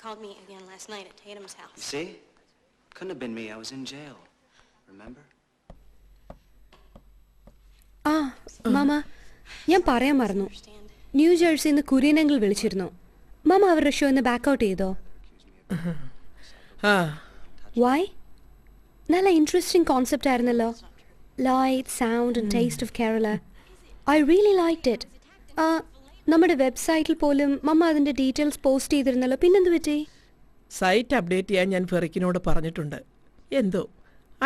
called me again last night at Tatum's house. You see? Couldn't have been me. I was in jail. Remember? Mama, ഞാൻ പറയാൻ മറന്നു. New ജേഴ്സിന്ന് Kurian uncle വിളിച്ചിരുന്നു. Mama അവരുടെ show ഇന്ന് back out ചെയ്തോ? Y? നല്ല interesting concept ആയിരുന്നല്ലോ. Light, sound and taste of Kerala. I really liked it. നമ്മുടെ വെബ്സൈറ്റിൽ പോലും മമ്മ അതിൻ്റെ ഡീറ്റെയിൽസ് പോസ്റ്റ് ചെയ്തിരുന്നല്ലോ. പിന്നെന്ത് പറ്റി? സൈറ്റ് അപ്ഡേറ്റ് ചെയ്യാൻ ഞാൻ ഫെറിക്കിനോട് പറഞ്ഞിട്ടുണ്ട്. എന്തോ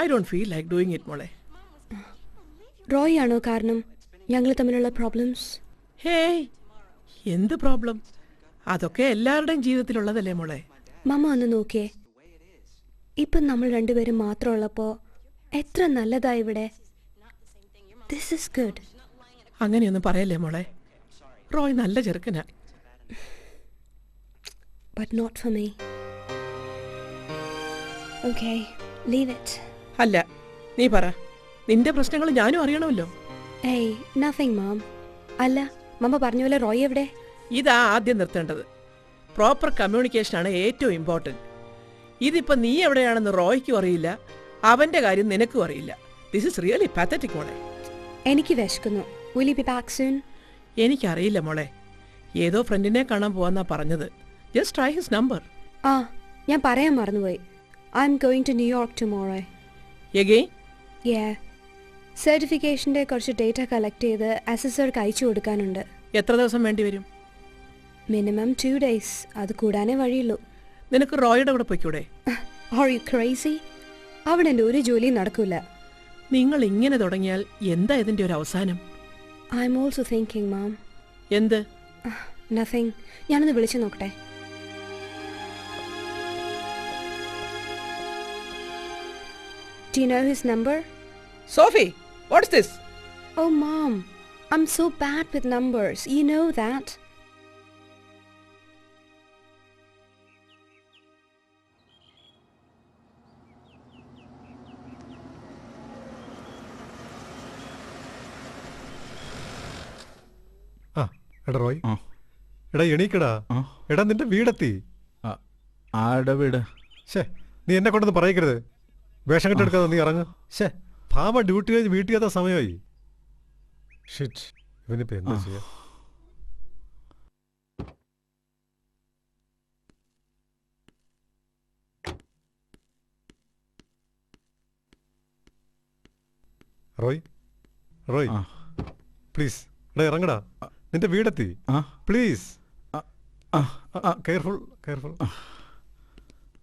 I don't feel like doing it മോളെ. റോയ് ആണോ കാരണം ഞങ്ങൾ തമ്മിലുള്ള പ്രോബ്ലംസ്? ഹേയ്, എന്ത് പ്രോബ്ലം? അതൊക്കെ എല്ലാവരുടെയും ജീവിതത്തിലുള്ളതല്ലേ മോളെ. മമ്മ ഒന്ന് നോക്കിയേ, ഇപ്പം നമ്മൾ രണ്ടുപേരും മാത്രമുള്ളപ്പോൾ എത്ര നല്ലതാ ഇവിടെ. This is good. അങ്ങനെയൊന്നും പറയല്ലേ മോളെ. റോയ് നല്ല ചെറുക്കനാ. But not for me. Okay, leave it. അല്ല, നീ പറ. നിന്റെ പ്രശ്നങ്ങൾ ഞാനും അറിയണമല്ലോ. Hey, nothing, Mom. അല്ല, മമ്മ പറഞ്ഞ പോലെ റോയ് എവിടെ? ഇതാ ആദ്യം നിർത്തേണ്ടത്. പ്രോപ്പർ കമ്മ്യൂണിക്കേഷനാണ് ഏറ്റവും ഇമ്പോർട്ടൻറ്റ്. ഇതിപ്പോൾ നീ എവിടെയാണെന്ന് റോയ്ക്കും അറിയില്ല, അവൻ്റെ കാര്യം നിനക്കും അറിയില്ല. ദിസ് ഇസ് റിയലി പാത്തറ്റിക് മോളെ. എനിക്ക് വിശക്കുന്നു. Will you be back soon? എനിക്കറിയില്ല മോളെ. ഏതോ ഫ്രണ്ടിനെ കാണാൻ പോവാന്നാ പറഞ്ഞത്. Just try his number. ഞാൻ പറയാൻ മറന്നുപോയി. I'm going to New York tomorrow. Again? Yeah. സർട്ടിഫിക്കേഷൻ്റെ കുറച്ച് ഡേറ്റ കളക്ട് ചെയ്ത് അസസർക്ക് അയച്ചു കൊടുക്കാനുണ്ട്. എത്ര ദിവസം വേണ്ടി വരും? Minimum 2 days. അത് കൂടാനേ വഴിയുള്ളൂ. നിനക്ക് റോയുടെ കൂടെ പോയിക്കൂടെ? Are you crazy? അവിടെ എൻ്റെ ഒരു ജോലിയും നടക്കൂല. നിങ്ങൾ ഇങ്ങനെ തുടങ്ങിയാൽ എന്താ ഇതിൻ്റെ ഒരു അവസാനം? I'm also thinking, Mom. എന്ത്? Nothing. ഞാനൊന്ന് വിളിച്ചു നോക്കട്ടെ. Do you know his number? Sophie, what's this? Oh, Mom. I'm so bad with numbers. You know that. എടാ റോയ്, എടാ എണീക്കടാ. എടാ നിന്റെ വീടെത്തി. ആടെ വീട്? ശേ, നീ എന്നെ കൊണ്ടൊന്ന് പറയരുത്. വേഷം കെട്ടെടുക്കാതെ നീ ഇറങ്ങ്. ശേ, ഭാമ ഡ്യൂട്ടി കഴിഞ്ഞ് വീട്ടിൽ എത്താൻ സമയമായി. ഷിറ്റ്, ഇവനിപ്പോ എന്താ ചെയ്യാ? റോയ്, റോയ് പ്ലീസ്, എടാ ഇറങ്ങടാ. നിന്റെ വീടെത്തി. Please, careful careful.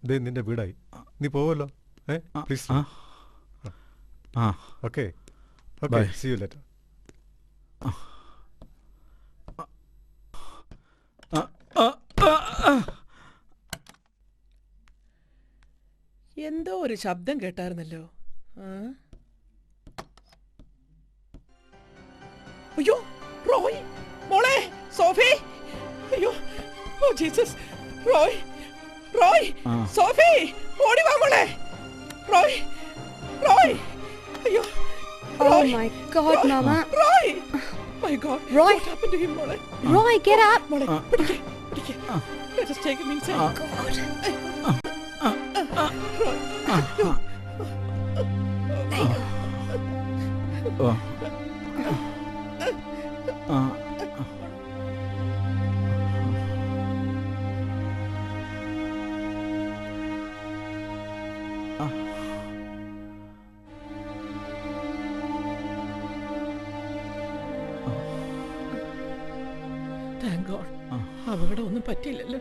ദേ നിന്റെ വീടായി. നീ പോവല്ലോ. Please. Okay okay, see you later. എന്തോ ഒരു ശബ്ദം കേട്ടായിരുന്നല്ലോ. അയ്യോ റോയ്, മോളെ സോഫി. അയ്യോ, oh Jesus. Roy, Roy, Sophie ഓടി വാ മോളെ. റോയ്, റോയ്. അയ്യോ. Oh my God, Mama. Roy. My God. Roy. What happened to him, Mole? Roy, get up. Mole, പിടിക്ക്, പിടിക്ക്. Let us take him inside. God. Roy. There you go. Thank God. അപകടം ഒന്നും പറ്റിയില്ലല്ലോ.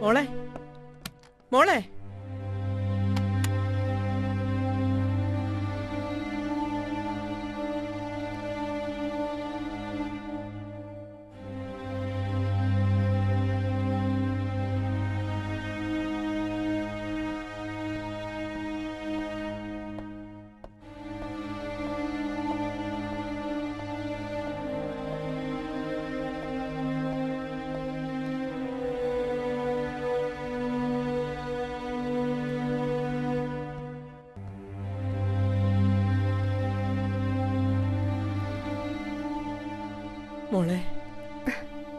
മോളെ, മോളെ. മോളെ,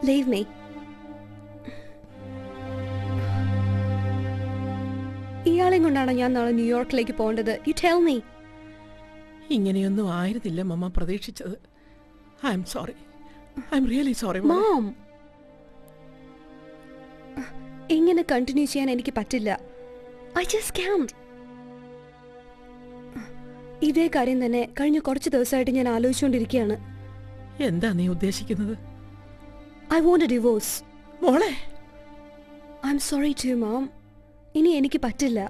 Leave me. കാര്യം കൊണ്ടാണ് ഞാൻ നാളെ ന്യൂയോർക്കിലേക്ക് പോകേണ്ടത്? You tell me. ഇങ്ങനെയൊന്നും ആയിരുന്നില്ല മമ്മ പ്രതീക്ഷിച്ചത്. I am sorry. I M really sorry mom. ഇങ്ങനെ കണ്ടിന്യൂ ചെയ്യാൻ എനിക്ക് പറ്റില്ല. I just can't. ഇതേ കാര്യം തന്നെ കഴിഞ്ഞ കുറച്ച് ദിവസമായിട്ട് ഞാൻ ആലോചിച്ചുകൊണ്ടിരിക്കുകയാണ്. എന്താ നീ ഉദ്ദേശിക്കുന്നത്? I want a divorce. മോളെ, I'm sorry to mom. ഇനി എനിക്ക് പറ്റില്ല.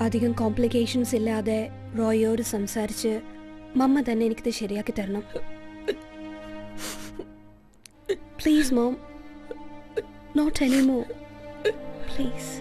അധികം കോംപ്ലിക്കേഷൻസ് ഇല്ലാതെ റോയോട് സംസാരിച്ച് മമ്മ തന്നെ എനിക്കിത് ശരിയാക്കി തരണം. Please mom, not anymore. Please.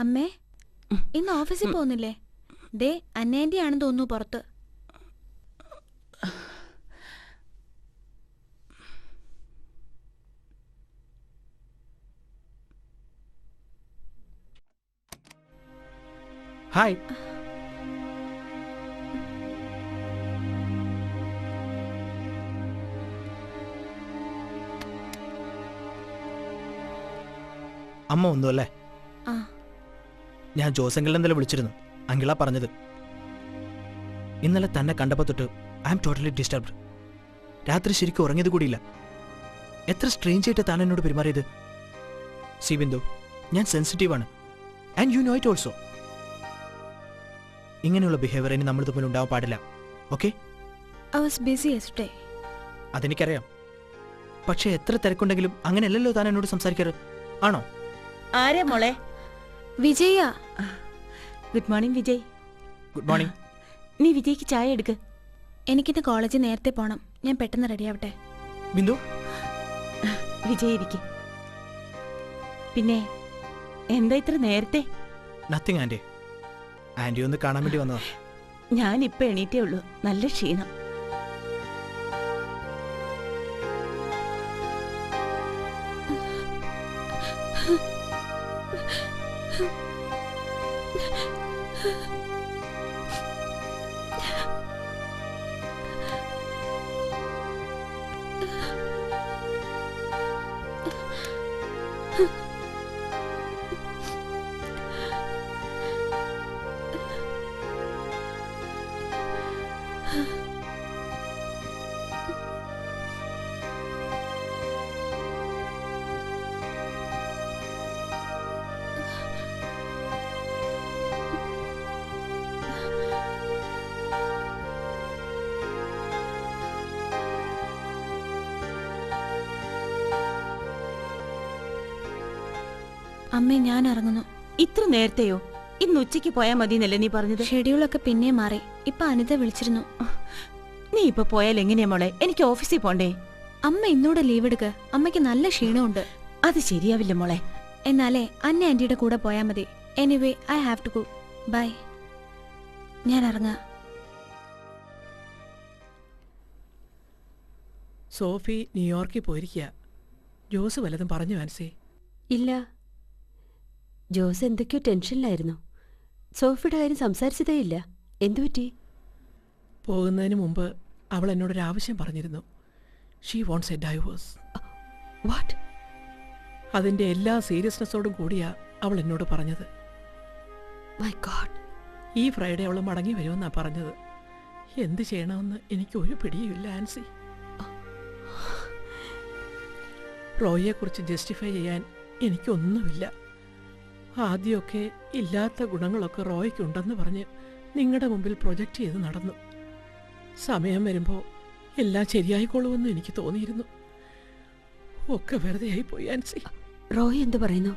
അമ്മേ, ഇന്ന് ഓഫീസിൽ പോകുന്നില്ലേ? ദേ അന്നേന്റെ ആണെന്ന് തോന്നുന്നു പുറത്ത്. ഹായ്. അമ്മ ഒന്നും അല്ലേ? ആ, ഞാൻ ജോസെങ്കിലും ഇന്നലെ വിളിച്ചിരുന്നു. അങ്കിളാ പറഞ്ഞത്. ഇന്നലെ തന്നെ കണ്ടപ്പോൾ തൊട്ട് ഐ ആം ടോട്ടലി ഡിസ്റ്റർബ്ഡ്. രാത്രി ശരിക്കും ഉറങ്ങിയത് കൂടിയില്ല. എത്ര സ്ട്രേഞ്ച് ആയിട്ട് താൻ എന്നോട് പെരുമാറിയത്. സി ബിന്ദു, ഞാൻ സെൻസിറ്റീവാണ്. And you know it also. ഇങ്ങനെയുള്ള ബിഹേവിയർ ഇനി നമ്മൾ തമ്മിൽ ഉണ്ടാവാൻ പാടില്ല. Okay? I was busy yesterday. അതെനിക്കറിയാം. പക്ഷേ എത്ര തിരക്കുണ്ടെങ്കിലും അങ്ങനെയല്ലല്ലോ താൻ എന്നോട് സംസാരിക്കാറ്. ആണോ? ആരാ മോളെ? Vijaya. Good morning Vijay. Good morning. നീ വിജയ്ക്ക് ചായ എടുക്ക്. എനിക്കിന്ന് കോളേജിൽ നേരത്തെ പോണം. ഞാൻ പെട്ടെന്ന് റെഡിയാവട്ടെ. ബിന്ദു, വിജയ് ഇരിക്കും. പിന്നെ എന്താ ഇത്ര നേരത്തെ? Nothing anti. ആൻറ്റി ഒന്ന് കാണാൻ വേണ്ടി വന്നതാ. ഞാൻ ഇപ്പൊ എണീറ്റേ ഉള്ളൂ. നല്ല ക്ഷീണം. അമ്മേ, ഞാൻ ഇറങ്ങുന്നു. ഇത്ര നേരത്തെയോ? ഇന്ന് ഉച്ചയ്ക്ക് പോയാ മതി എന്നല്ലേ നീ പറഞ്ഞത്? ഷെഡ്യൂളൊക്കെ പിന്നെ മാറി. ഇപ്പൊ അനിത വിളിച്ചിരുന്നു. നീ ഇപ്പൊ പോയാൽ എങ്ങനെയാ മോളെ? എനിക്ക് ഓഫീസിൽ പോണ്ടേ? അമ്മ ഇന്നൂടെ ലീവ് എടുക്ക. അമ്മയ്ക്ക് നല്ല ക്ഷീണമുണ്ട്. അത് ശരിയാവില്ല മോളെ. എന്നാലേ അന്ന ആന്റിയുടെ കൂടെ പോയാൽ മതി. Anyway I have to go. Bye. ഞാൻ ഇറങ്ങാം. സോഫി ന്യൂയോർക്കിൽ പോയിരിക്കുക. ജോസ് വല്ലതും പറഞ്ഞു മനസ്സേ? ഇല്ല, ജോസ് എന്തൊക്കെയോ ടെൻഷനിലായിരുന്നു. സോഫിയുടെ കാര്യം സംസാരിച്ചതേ ഇല്ല. എന്തുപറ്റി? പോകുന്നതിന് മുമ്പ് അവൾ എന്നോടൊരാവശ്യം പറഞ്ഞിരുന്നു. She wants a divorce. What? അതിൻ്റെ എല്ലാ സീരിയസ്നെസ്സോടും കൂടിയാ അവൾ എന്നോട് പറഞ്ഞത്. My God. ഈ ഫ്രൈഡേ അവൾ മടങ്ങി വരുമെന്നാ പറഞ്ഞത്. എന്ത് ചെയ്യണമെന്ന് എനിക്ക് ഒരു പിടിയുമില്ല ആൻസി. റോയിയെക്കുറിച്ച് ജസ്റ്റിഫൈ ചെയ്യാൻ എനിക്കൊന്നുമില്ല. ആദ്യമൊക്കെ ഇല്ലാത്ത ഗുണങ്ങളൊക്കെ റോയ്ക്കുണ്ടെന്ന് പറഞ്ഞ് നിങ്ങളുടെ മുമ്പിൽ പ്രൊജക്റ്റ് ചെയ്ത് നടന്നു. സമയം വരുമ്പോൾ എല്ലാം ശരിയായിക്കൊള്ളുമെന്ന് എനിക്ക് തോന്നിയിരുന്നു. ഒക്കെ വെറുതെ ആയിപ്പോയി ആൻസി. റോയ് എന്ത് പറയുന്നു?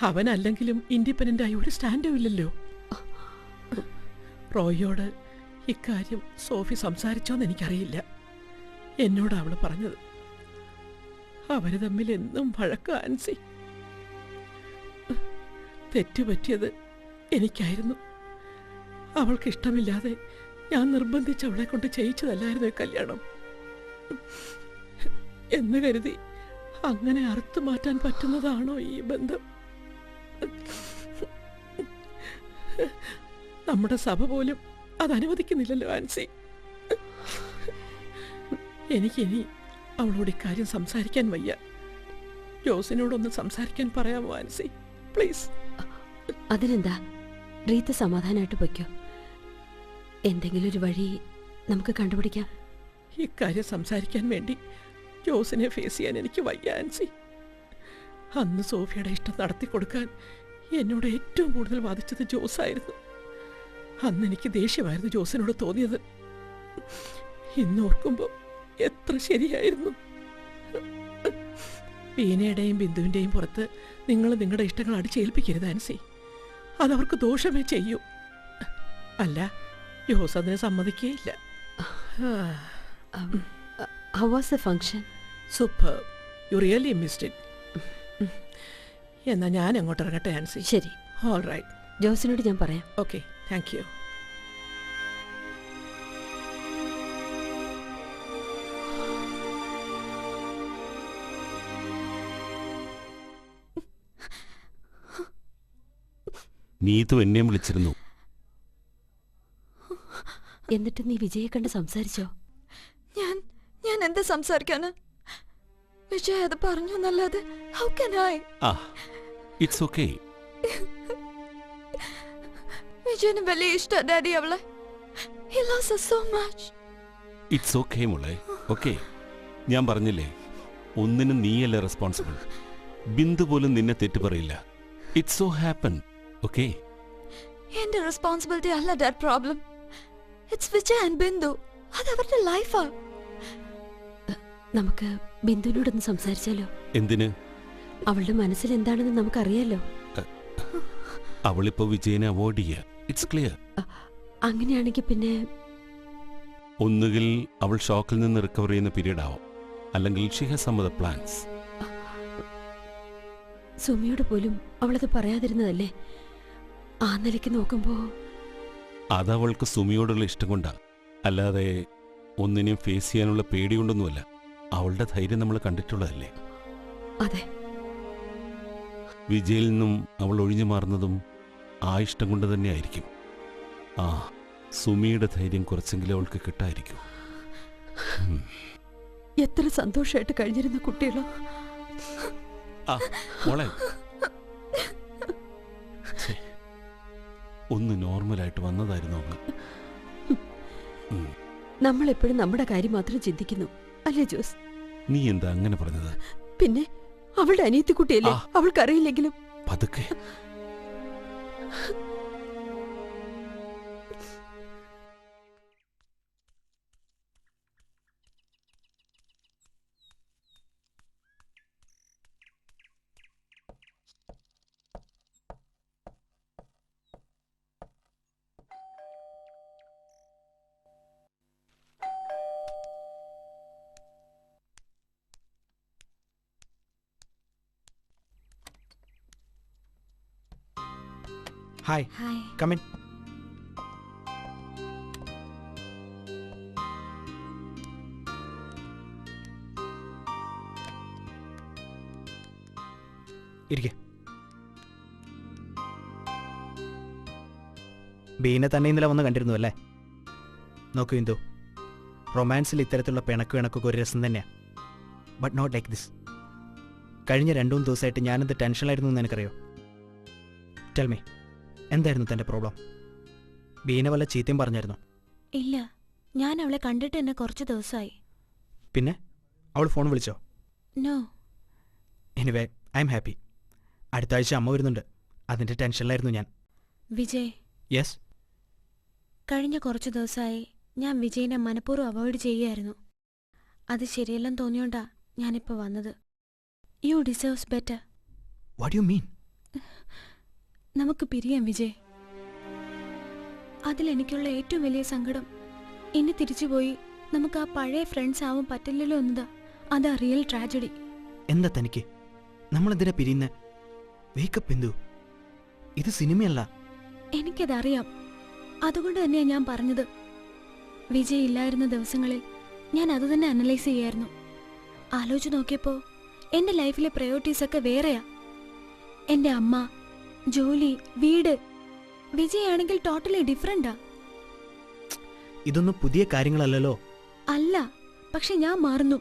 അവനല്ലെങ്കിലും ഇൻഡിപെൻഡൻ്റായി ഒരു സ്റ്റാൻഡും ഇല്ലല്ലോ. റോയിയോട് ഇക്കാര്യം സോഫി സംസാരിച്ചോന്ന് എനിക്കറിയില്ല. എന്നോട് അവൾ പറഞ്ഞത്. അവര് തമ്മിൽ എന്നും വഴക്ക ആൻസി. തെറ്റുപറ്റിയത് എനിക്കായിരുന്നു. അവൾക്കിഷ്ടമില്ലാതെ ഞാൻ നിർബന്ധിച്ച് അവളെ കൊണ്ട് ചെയ്യിച്ചതല്ലായിരുന്നു ഈ കല്യാണം എന്ന് കരുതി അങ്ങനെ അറുത്തു മാറ്റാൻ പറ്റുന്നതാണോ ഈ ബന്ധം? നമ്മുടെ സഭ പോലും അത് അനുവദിക്കുന്നില്ലല്ലോ ആൻസി. എനിക്കിനി അവളോട് ഇക്കാര്യം സംസാരിക്കാൻ വയ്യ. ജോസിനോടൊന്ന് സംസാരിക്കാൻ പറയാമോ ആൻസി, പ്ലീസ്? അതിനെന്താ, റീത്ത സമാധാനമായിട്ട് പൊയ്ക്കോ. എന്തെങ്കിലും ഒരു വഴി നമുക്ക് കണ്ടുപിടിക്കാം. ഇക്കാര്യം സംസാരിക്കാൻ വേണ്ടി ജോസിനെ ഫേസ് ചെയ്യാൻ എനിക്ക് വയ്യ ആൻസി. അന്ന് സോഫിയുടെ ഇഷ്ടം നടത്തിക്കൊടുക്കാൻ എന്നോട് ഏറ്റവും കൂടുതൽ വാദിച്ചത് ജോസായിരുന്നു. അന്ന് എനിക്ക് ദേഷ്യമായിരുന്നു ജോസിനോട് തോന്നിയത്. ഇന്ന് ഓർക്കുമ്പോൾ എത്ര ശരിയായിരുന്നു. വീണയുടെയും ബിന്ദുവിൻ്റെയും പുറത്ത് നിങ്ങൾ നിങ്ങളുടെ ഇഷ്ടങ്ങൾ അടിച്ചേൽപ്പിക്കരുത് ആൻസി. അതവർക്ക് ദോഷമേ ചെയ്യൂ. അല്ല, ജോസ് അതിനെ സമ്മതിക്കുകയില്ല. How was the function? Super. You really missed it. എന്നാ ഞാൻ അങ്ങോട്ട് ഇറങ്ങട്ടെ ആൻസി. ശരി, ഓൾ റൈറ്റ്. ജോസിനോട് ഞാൻ പറയാം. Okay, thank you. നീതു എന്നെയും വിളിച്ചിരുന്നു. എന്നിട്ട് നീ വിജയെ കണ്ട് സംസാരിച്ചോ? ഞാൻ എന്താ സംസാരിക്കാന്? വിജയ് അത് പറഞ്ഞു എന്നല്ലാതെ how can I? It's okay. വിജയന് വലിയ ഇഷ്ട ഡാഡി അവളെ. He loves her so much. It's okay മോളെ, ഓക്കേ. ഞാൻ പറഞ്ഞില്ലേ, ഒന്നിനും നീയല്ല റെസ്പോൺസിബിൾ. ബിന്ദു പോലും നിന്നെ തെറ്റു പറയില്ല. It's so happen, okay? എന്റെ റെസ്പോൺസിബിലിറ്റി അല്ല dad problem. It's Vijay and Bindu. അത് അവരുടെ ലൈഫാ. നമുക്ക് ബിന്ദുവിനോടൊന്ന് സംസാരിച്ചാലോ? എന്തിന്? അവളുടെ മനസ്സിൽ എന്താണെന്ന് നമുക്കറിയാലോ. അവളിപ്പോ വിജയനെ അവോയ്ഡ് ചെയ്യുക. It's clear. അങ്ങനെയാണെങ്കിൽ പിന്നെ ഒന്നുകിൽ അവൾ ഷോക്കിൽ നിന്ന് റിക്കവർ ചെയ്യുന്ന പീരീഡ് ആവും, അല്ലെങ്കിൽ she has some other plans. സുമിയോട് പോലും അവളത് പറയാതിരുന്നതല്ലേ? ആ നിലയ്ക്ക് നോക്കുമ്പോ അതവൾക്ക് സുമിയോടുള്ള ഇഷ്ടം കൊണ്ടാ, അല്ലാതെ ഒന്നിനെയും ഫേസ് ചെയ്യാനുള്ള പേടി കൊണ്ടൊന്നുമല്ല. അവളുടെ ധൈര്യം നമ്മൾ കണ്ടിട്ടുള്ളതല്ലേ? അതെ. വിജയിൽ നിന്നും അവൾ ഒഴിഞ്ഞു മാറുന്നതും ആ ഇഷ്ടം കൊണ്ട് തന്നെ ആയിരിക്കും. സുമിയുടെ ധൈര്യം കുറച്ചെങ്കിലും അവൾക്ക് കിട്ടായിരിക്കും. എത്ര സന്തോഷമായിട്ട് കഴിഞ്ഞിരുന്ന കുട്ടികളോ. മോളെ, ഒന്ന് നോർമലായിട്ട് വന്നതായിരുന്നു അവള്. നമ്മളെപ്പോഴും നമ്മുടെ കാര്യം മാത്രം ചിന്തിക്കുന്നു, അല്ലേ ജോസ്? നീ എന്താ അങ്ങനെ പറഞ്ഞത്? പിന്നെ അവളുടെ അനിയത്തി കുട്ടിയല്ലേ, അവൾക്കറിയില്ലെങ്കിലും. പതുക്കെ. Hi hi. കമിൻ. ഇരിക്കെ. ബീനെ തന്നെ ഇന്നലെ വന്ന് കണ്ടിരുന്നു അല്ലേ? നോക്കൂ ഇന്ദു, റൊമാൻസിൽ ഇത്തരത്തിലുള്ള പിണക്കൊക്കെ ഒരു രസം തന്നെയാണ്. But not like this. കഴിഞ്ഞ 2-3 ദിവസമായിട്ട് ഞാനെന്ത് ടെൻഷനിലായിരുന്നു എന്ന് എനിക്കറിയോ? ടെൽ മീ, എന്തായിരുന്നു തൻ്റെ പ്രോബ്ലം? ബീനെ വല്ല ചീത്തയും പറഞ്ഞായിരുന്നോ? ഇല്ല, ഞാൻ അവളെ കണ്ടിട്ട് തന്നെ കുറച്ച് ദിവസമായി. പിന്നെ അവൾ ഫോൺ വിളിച്ചോ? No. Anyway, I'm happy. അടുത്ത ആഴ്ച അമ്മ വരുന്നുണ്ട്, അതിൻ്റെ ടെൻഷനിലായിരുന്നു ഞാൻ. വിജയ്, യെസ്. കഴിഞ്ഞ കുറച്ച് ദിവസമായി ഞാൻ വിജയിനെ മനഃപൂർവ്വം അവോയ്ഡ് ചെയ്യുകയായിരുന്നു. അത് ശരിയല്ലെന്ന് തോന്നിയോണ്ടാ ഞാനിപ്പോൾ വന്നത്. You deserves better. What you mean? നമുക്ക് പിരിയാം വിജയ്. അതിലെനിക്കുള്ള ഏറ്റവും വലിയ സങ്കടം, ഇനി തിരിച്ചുപോയി നമുക്ക് ആ പഴയ ഫ്രണ്ട്സ് ആവാൻ പറ്റില്ലല്ലോ എന്നതാ. അതാ റിയൽ ട്രാജഡി. എന്താ തനിക്ക്? നമ്മളെന്തിനാ പിരിയുന്ന? വേക്കപ്പ് എന്തു? ഇത് സിനിമയല്ല. എനിക്കതറിയാം. അതുകൊണ്ട് തന്നെയാണ് ഞാൻ പറഞ്ഞത്. വിജയ് ഇല്ലായിരുന്ന ദിവസങ്ങളിൽ ഞാൻ അതുതന്നെ അനലൈസ് ചെയ്യായിരുന്നു. ആലോചിച്ച് നോക്കിയപ്പോൾ എൻ്റെ ലൈഫിലെ പ്രയോറിറ്റീസൊക്കെ വേറെയാ. എൻ്റെ അമ്മ, ജോലി, വീട്. വിജയ് ആണെങ്കിൽ ടോട്ടലി ഡിഫറെൻ്റാ. ഇതൊന്നും പുതിയ കാര്യങ്ങളല്ലല്ലോ. അല്ല, പക്ഷെ ഞാൻ മാറുന്നു.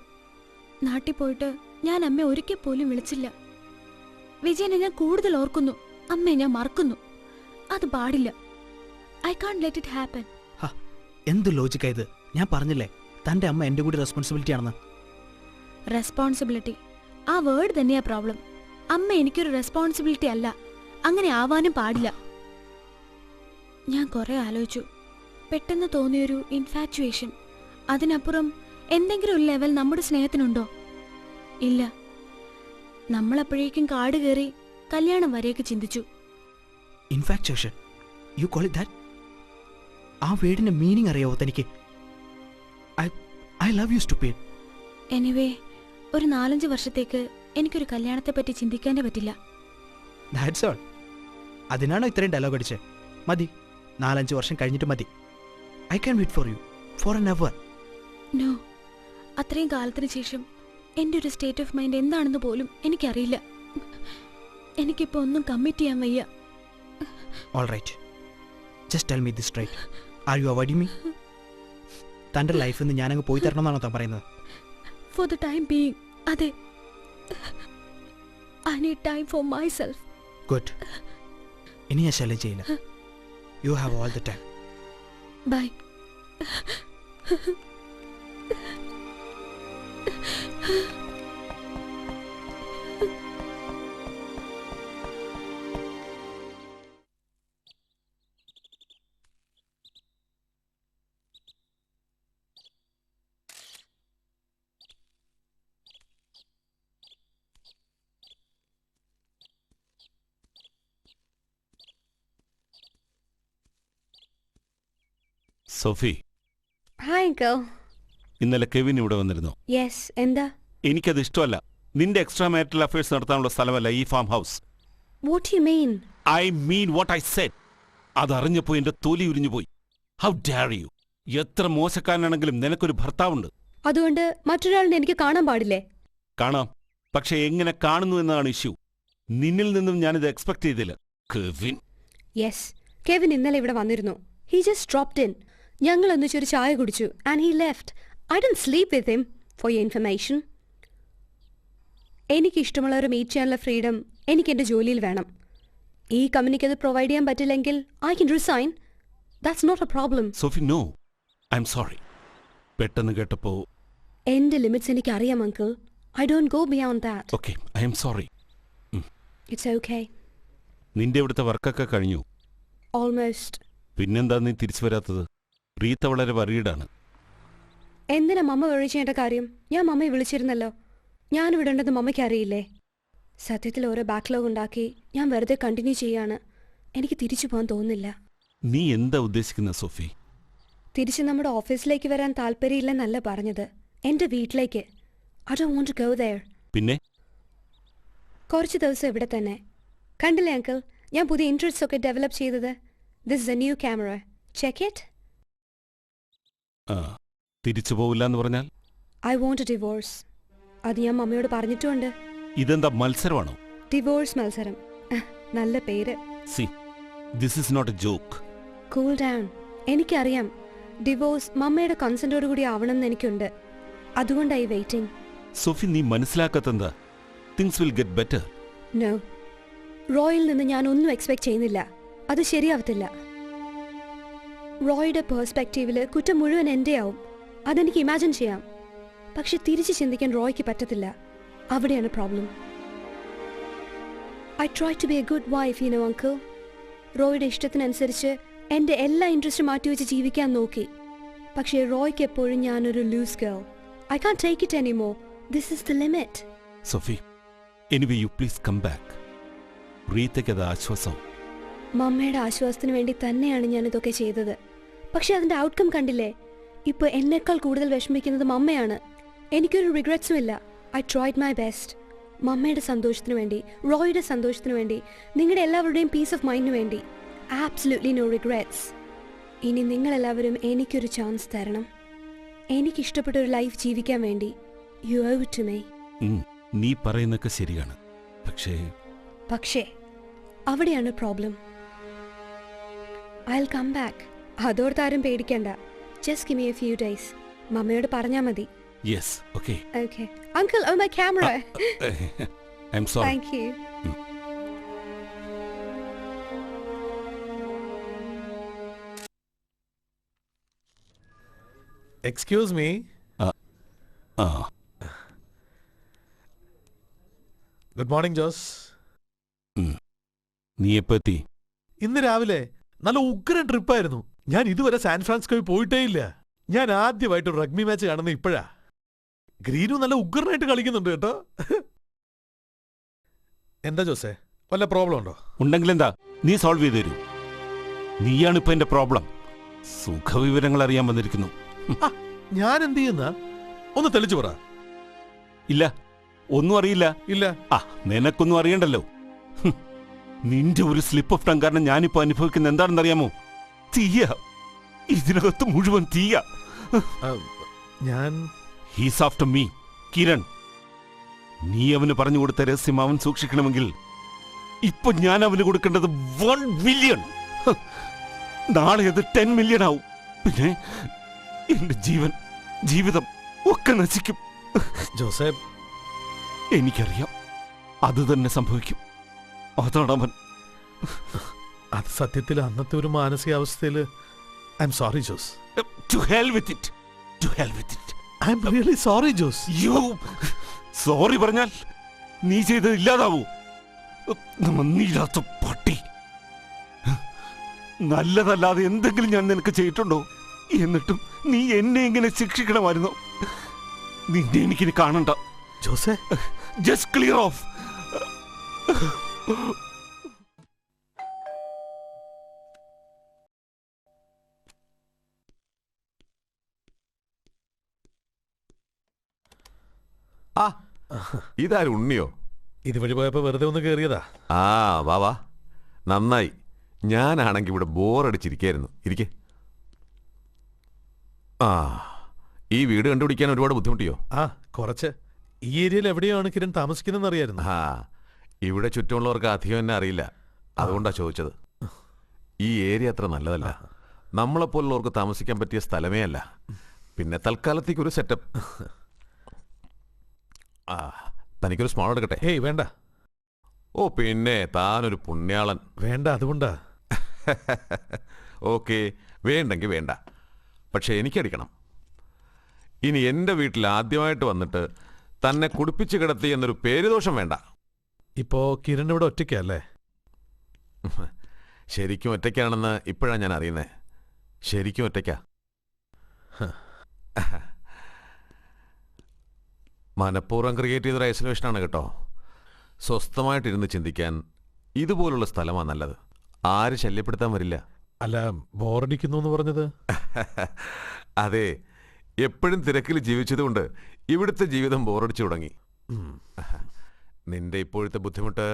നാട്ടിൽ പോയിട്ട് ഞാൻ അമ്മ ഒരിക്കൽ പോലും വിളിച്ചില്ല. വിജയനെ ഞാൻ കൂടുതൽ ഓർക്കുന്നു, അമ്മയെ ഞാൻ മറക്കുന്നു. അത് പാടില്ല. I can't let it happen. എന്ത് ലോജിക്കാ ഇത്? ഞാൻ പറഞ്ഞില്ലേ തൻ്റെ അമ്മ എൻ്റെ കൂടി റെസ്പോൺസിബിലിറ്റി ആണെന്ന്. റെസ്പോൺസിബിലിറ്റി, ആ വേർഡ് തന്നെയാ പ്രോബ്ലം. അമ്മ എനിക്കൊരു റെസ്പോൺസിബിലിറ്റി അല്ല, അങ്ങനെ ആവാനും പാടില്ല. ഞാൻ കുറെ ആലോചിച്ചു. പെട്ടെന്ന് തോന്നിയൊരു ഇൻഫാച്വേഷൻ. അതിനപ്പുറം എന്തെങ്കിലും ഒരു ലെവൽ നമ്മുടെ സ്നേഹത്തിനുണ്ടോ? ഇല്ല. നമ്മളപ്പോഴേക്കും കാട് കയറി കല്യാണം വരെയൊക്കെ ചിന്തിച്ചു. Infatuation, you call it that? ആ വേർഡിന്റെ മീനിങ് അറിയാവോ തനിക്ക്? I love you stupid. Anyway, ഒരു 4-5 വർഷത്തേക്ക് എനിക്കൊരു കല്യാണത്തെപ്പറ്റി ചിന്തിക്കാനേ പറ്റില്ല. That's all. അതിനാണോ ഇത്രയും ഡയലോഗ് അടിച്ചേ? മതി, 4-5 വർഷം കഴിഞ്ഞിട്ട് മതി. I can wait for you for an hour. No, അത്രയും കാലത്തിന് ശേഷം എൻ്റെ ഒരു സ്റ്റേറ്റ് ഓഫ് മൈൻഡ് എന്താണെന്ന് പോലും എനിക്കറിയില്ല. എനിക്കിപ്പോൾ ഒന്നും കമ്മിറ്റ് ചെയ്യാൻ വയ്യ. All right, just tell me this straight. Are you avoiding me? തൻ്റെ ലൈഫിൽ നിന്ന് ഞാനങ്ങ് പോയി തരണമെന്നാണോ താൻ പറയുന്നത്? ഫോർ ദ ടൈം ബീയിങ്, അതെ. I need time for myself. Good. ഇനി ഞാൻ ശല്യം ചെയ്യില്ല. You have all the time. Bye. Sophie, hi uncle. ഇന്നലെ കെവിൻ ഇവിടെ വന്നിരുന്നു. യെസ്, എന്താ? എനിക്കത് ഇഷ്ടമല്ല. നിന്റെ എക്സ്ട്രാ മാരിറ്റൽ അഫയേഴ്സ് നടത്താനുള്ള സ്ഥലമല്ല ഈ farm house. What you mean? I mean what I said. അതറിഞ്ഞപ്പോ എന്റെ തൊലി ഉരിഞ്ഞുപോയി. How dare you! എത്ര മോശക്കാരനാണെങ്കിലും നിനക്കൊരു ഭർത്താവുണ്ട്. അതുകൊണ്ട് മറ്റൊരാളിനെ എനിക്ക് കാണാൻ പാടില്ലേ? കാണാം, പക്ഷെ എങ്ങനെ കാണുന്നു എന്നതാണ് ഇഷ്യൂ. നിന്നിൽ നിന്നും ഞാനിത് എക്സ്പെക്ട് ചെയ്തില്ല കെവിൻ. യെസ്, കെവിൻ ഇന്നലെ ഇവിടെ വന്നിരുന്നു. He just dropped in. ഞങ്ങൾ ഒന്നിച്ചൊരു ചായ കുടിച്ചു and he left. I didn't sleep with him, for your information. എനിക്ക് ഇഷ്ടമുള്ളവരെ മീറ്റ് ചെയ്യാനുള്ള ഫ്രീഡം എനിക്ക് എൻ്റെ ജോലിയിൽ വേണം. ഈ കമ്പനിക്ക് അത് പ്രൊവൈഡ് ചെയ്യാൻ പറ്റില്ലെങ്കിൽ I can resign. That's not a problem. Sophie, no, I'm sorry. പെട്ടെന്ന് കേട്ടപ്പോ എൻ്റെ ലിമിറ്റ്സ് എനിക്ക് അറിയാം uncle. I don't go beyond that. Okay, I'm sorry. It's okay. നിന്റെ ഇവിടുത്തെ വർക്കൊക്കെ കഴിഞ്ഞു? ഓൾമോസ്റ്റ്. പിന്നെന്താ നീ തിരിച്ചു വരാത്തത്? റീത്ത വളരെ വറീഡാണ്. എന്തിനാ മമ്മ വിളിച്ചേണ്ട കാര്യം? ഞാൻ മമ്മയെ വിളിച്ചിരുന്നല്ലോ. ഞാനിവിടെ ഉണ്ടെന്ന് മമ്മയ്ക്ക് അറിയില്ലേ? സത്യത്തിൽ ഓരോ ബാക്ക്ലോഗ് ഉണ്ടാക്കി ഞാൻ വെറുതെ കണ്ടിന്യൂ ചെയ്യാണ്. എനിക്ക് തിരിച്ചു പോകാൻ തോന്നുന്നില്ല. നീ എന്താ ഉദ്ദേശിക്കുന്ന സോഫി? തിരിച്ച് നമ്മുടെ ഓഫീസിലേക്ക് വരാൻ താല്പര്യമില്ലെന്നല്ല പറഞ്ഞത്, എൻ്റെ വീട്ടിലേക്ക്. I don't want to go there. പിന്നെ കുറച്ച് ദിവസം ഇവിടെ തന്നെ. കണ്ടില്ലേ അങ്കിൾ, ഞാൻ പുതിയ ഇൻട്രസ്റ്റ് ഒക്കെ ഡെവലപ്പ് ചെയ്തത്. This is A new camera. Check it. ആ തിരിച്ചു പോവില്ല എന്ന് പറഞ്ഞാൽ? I want a divorce. അത് ഞാൻ മമ്മിയോട് പറഞ്ഞിട്ടുമുണ്ട്. ഇതെന്താ മത്സരമാണോ? ഡിവോഴ്സ് മത്സരം. നല്ല പേര്. See this is not a joke. Cool down. എനിക്കറിയാം ഡിവോഴ്സ് മമ്മയുടെ കൺസെന്റോട് കൂടി ആവണമെന്ന് എനിക്കുണ്ട്. അതുകൊണ്ടായി വെയിറ്റിംഗ്. സോഫി, നീ മനസ്സിലാക്കാത്തെന്താ? Things will get better. No, റോയിൽ നിന്ന് ഞാൻ ഒന്നും എക്സ്പെക്ട് ചെയ്യുന്നില്ല. അത് ശരിയാവത്തില്ല. റോയുടെ പേഴ്സ്പെക്റ്റീവില് കുറ്റം മുഴുവൻ എൻ്റെ ആവും. അതെനിക്ക് ഇമാജിൻ ചെയ്യാം. പക്ഷെ തിരിച്ച് ചിന്തിക്കാൻ റോയ്ക്ക് പറ്റത്തില്ല. അവിടെയാണ് problem. I try to be a good wife, you know uncle. റോയുടെ ഇഷ്ടത്തിനനുസരിച്ച് എൻ്റെ എല്ലാ ഇൻട്രസ്റ്റും മാറ്റിവെച്ച് ജീവിക്കാൻ നോക്കി. പക്ഷേ റോയ്ക്ക് എപ്പോഴും ഞാനൊരു loose girl. I can take it anymore. This is the limit. Sophie, anyway you please come back. റീത്തയ്ക്ക് അത് ആശ്വാസം. മമ്മയുടെ ആശ്വാസത്തിന് വേണ്ടി തന്നെയാണ് ഞാനിതൊക്കെ ചെയ്തത്. പക്ഷെ അതിൻ്റെ ഔട്ട്കം കണ്ടില്ലേ? ഇപ്പോൾ എന്നേക്കാൾ കൂടുതൽ വിഷമിക്കുന്നത് മമ്മയാണ്. എനിക്കൊരു റിഗ്രറ്റ്സും ഇല്ല. I tried my best. മമ്മയുടെ സന്തോഷത്തിന് വേണ്ടി, റോയുടെ സന്തോഷത്തിന് വേണ്ടി, നിങ്ങളുടെ എല്ലാവരുടെയും പീസ് ഓഫ് മൈൻഡിന് വേണ്ടി. Absolutely no regrets. ഇനി നിങ്ങളെല്ലാവരും എനിക്കൊരു ചാൻസ് തരണം. എനിക്കിഷ്ടപ്പെട്ട ഒരു ലൈഫ് ജീവിക്കാൻ വേണ്ടി. You owe it to me. നീ പറയുന്നൊക്കെ ശരിയാണ്. പക്ഷേ അവിടെയാണ് problem. I will come back. അതോർത്താരും പേടിക്കണ്ട. Just give me a few days. മമ്മയോട് പറഞ്ഞാൽ മതി. Yes, okay. Okay. Uncle, oh my camera. I'm sorry. Thank you. Excuse me. Good morning Jose. നീ എപ്പോ എത്തി? ഇന്ന് രാവിലെ നല്ല ഉഗ്രൻ ട്രിപ്പായിരുന്നു. ഞാൻ ഇതുവരെ സാൻ ഫ്രാൻസിസ്കോയിൽ പോയിട്ടേ ഇല്ല. ഞാൻ ആദ്യമായിട്ട് ഒരു റഗ്ബി മാച്ച് കാണുന്നത് ഇപ്പോഴാ. ഗ്രീനു നല്ല ഉഗ്രനായിട്ട് കളിക്കുന്നുണ്ട് കേട്ടോ. എന്താ ജോസേ, വല്ല പ്രോബ്ലം ഉണ്ടോ? ഉണ്ടെങ്കിലെന്താ, നീ സോൾവ് ചെയ്തു തരൂ. നീയാണിപ്പോ എന്റെ പ്രോബ്ലം. സുഖവിവരങ്ങൾ അറിയാൻ വന്നിരിക്കുന്നു. ഞാൻ എന്ത് ചെയ്യുന്ന ഒന്ന് തെളിച്ചു പറ. ഇല്ല, ഒന്നും അറിയില്ല. ഇല്ല. നിനക്കൊന്നും അറിയണ്ടല്ലോ. നിന്റെ ഒരു സ്ലിപ്പ് ഓഫ് ടങ് കാരണം ഞാനിപ്പോ അനുഭവിക്കുന്ന എന്താണെന്നറിയാമോ? തീയ. ഇതിനകത്ത് മുഴുവൻ തീയ. ഞാൻ ഹീസ് ആഫ്റ്റർ മീ. കിരൺ, നീ അവന് പറഞ്ഞു കൊടുത്ത രഹസ്യം അവൻ സൂക്ഷിക്കണമെങ്കിൽ ഇപ്പൊ ഞാൻ അവന് കൊടുക്കേണ്ടത് 1 മില്യൺ. നാളെ അത് 10 മില്യൺ ആവും. പിന്നെ എന്റെ ജീവിതം ഒക്കെ നശിക്കും. ജോസഫ്, എനിക്കറിയാം അത് തന്നെ സംഭവിക്കും. അതാണ് അവൻ. അത് സത്യത്തിൽ അന്നത്തെ ഒരു മാനസികാവസ്ഥയിൽ I'm sorry Jose. To hell with it. To hell with it. I'm really sorry Jose. Sorry പറഞ്ഞാൽ നീ ചെയ്തത് ഇല്ലാതാവൂ. നന്ദിയില്ലാത്ത പട്ടി. നല്ലതല്ലാതെ എന്തെങ്കിലും ഞാൻ നിനക്ക് ചെയ്തിട്ടുണ്ടോ? എന്നിട്ടും നീ എന്നെ ഇങ്ങനെ ശിക്ഷിക്കണമായിരുന്നോ? നിന്നെ എനിക്കിനി കാണണ്ട ജോസേ. Just clear of. ഇതാരും ഉണ്ണിയോ? ഇതുവഴി പോയപ്പോ വെറുതെ ഒന്ന് കേറിയതാ. വാ വാ, നന്നായി. ഞാനാണെങ്കി ഇവിടെ ബോറടിച്ചിരിക്കായിരുന്നു. ഇരിക്കെ. ഈ വീട് കണ്ടുപിടിക്കാൻ ഒരുപാട് ബുദ്ധിമുട്ടിയോ? കുറച്ച്. ഈ ഏരിയയിൽ എവിടെയാണ് കിരൺ താമസിക്കുന്നതെന്ന് അറിയായിരുന്നു. ഇവിടെ ചുറ്റുമുള്ളവർക്ക് അധികം എന്നെ അറിയില്ല. അതുകൊണ്ടാ ചോദിച്ചത്. ഈ ഏരിയ അത്ര നല്ലതല്ല. നമ്മളെപ്പോലുള്ളവർക്ക് താമസിക്കാൻ പറ്റിയ സ്ഥലമേ അല്ല. പിന്നെ തൽക്കാലത്തേക്കൊരു സെറ്റപ്പ്. തനിക്കൊരു സ്മോൾ എടുക്കട്ടെ? ഹേയ് വേണ്ട. പിന്നെ താനൊരു പുണ്യാളൻ. വേണ്ട, അതുകൊണ്ടാ. ഓക്കെ, വേണ്ടെങ്കിൽ വേണ്ട. പക്ഷെ എനിക്കടിക്കണം. ഇനി എൻ്റെ വീട്ടിൽ ആദ്യമായിട്ട് വന്നിട്ട് തന്നെ കുടിപ്പിച്ച് കിടത്തി എന്നൊരു പേരുദോഷം വേണ്ട. ഇപ്പോ കിരൺ ഇവിടെ ഒറ്റയ്ക്കല്ലേ? ശരിക്കും ഒറ്റയ്ക്കാണെന്ന് ഇപ്പോഴാണ് ഞാൻ അറിയുന്നത്. ശരിക്കും ഒറ്റയ്ക്കാ. മനഃപൂർവ്വം ക്രിയേറ്റ് ചെയ്തൊരു ഐസൊലേഷനാണ് കേട്ടോ. സ്വസ്ഥമായിട്ടിരുന്ന് ചിന്തിക്കാൻ ഇതുപോലുള്ള സ്ഥലമാണ് നല്ലത്. ആര് ശല്യപ്പെടുത്താൻ വരില്ല. അല്ല, ബോറടിക്കുന്നു എന്ന് പറഞ്ഞത്? അതെ, എപ്പോഴും തിരക്കിൽ ജീവിച്ചതുകൊണ്ട് ഇവിടുത്തെ ജീവിതം ബോറടിച്ചു തുടങ്ങി. നിന്റെ ഇപ്പോഴത്തെ ബുദ്ധിമുട്ട്